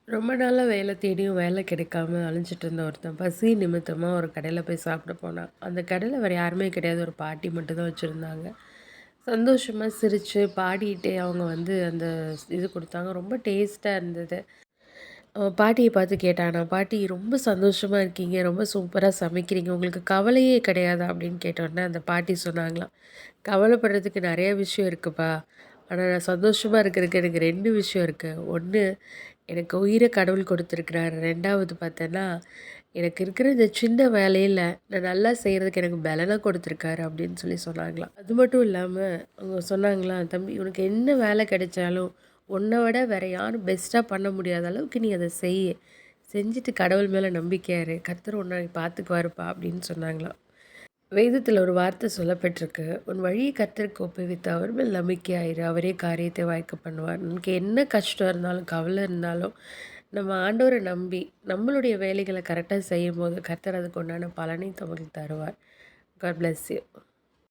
ரொம்ப நாளா வேலை தேடியும் வேலை கிடைக்காம அலைஞ்சிட்டு இருந்த ஒருத்தன் பசி நிமித்தமா ஒரு கடையில போய் சாப்பிட போனான். அந்த கடையில வேற யாருமே கிடையாது. ஒரு பாட்டி மட்டும் தான் வச்சிருந்தாங்க. சந்தோஷமா சிரிச்சு, பாடிட்டே அவங்க வந்து அந்த இது குடுத்தாங்க. ரொம்ப டேஸ்ட்டா இருந்தது. அவன் பாட்டிய பார்த்து கேட்டானா, "பாட்டி ரொம்ப சந்தோஷமா இருக்கீங்க. ரொம்ப சூப்பரா சமைக்கிறீங்க. உங்களுக்கு கவலையே கிடையாதா?" அப்படின்னு கேட்டோனே அந்த பாட்டி சொன்னாங்களாம், "கவலைப்படுறதுக்கு நெறைய விஷயம் இருக்குப்பா. ஆனா நான் சந்தோஷமா இருக்கிறதுக்கு எனக்கு 2 விஷயம் இருக்கு. 1 எனக்கு உயிர கடவுள் குடுத்துருக்கிறாரு. 2வது பார்த்தேன்னா, எனக்கு இருக்கிற இந்த சின்ன வேலையில நான் நல்லா செய்றதுக்கு எனக்கு பலன குடுத்துருக்காரு." அப்படின்னு சொன்னாங்களாம். அது மட்டும் இல்லாம அவங்க சொன்னாங்களாம், "தம்பி உனக்கு என்ன வேலை கிடைச்சாலும், உன்ன விட வேற யாரும் பெஸ்ட்டா பண்ண முடியாத அளவுக்கு நீ அத செய்யு. செஞ்சுட்டு கடவுள் மேல நம்பிக்கையா இரு. கர்த்தர் உன்னை பார்த்துக்குவாருப்பா." அப்படின்னு சொன்னாங்களாம். வேதத்துல ஒரு வார்த்தை சொல்லப்பட்டிருக்கு. "உன் வழியை கர்த்தருக்கு ஒப்புவித்து அவர் மேல் நம்பிக்கையாயிரு. அவரே காரியத்தை வாய்க்க பண்ணுவார்." நமக்கு என்ன கஷ்டம் இருந்தாலும், கவலை இருந்தாலும், நம்ம ஆண்டவர நம்பி, நம்மளுடைய வேலைகள கரெக்ட்டா செய்யும்போது, கர்த்தர் அதுக்கு உண்டான பலனை நமக்கு தருவார். God bless you.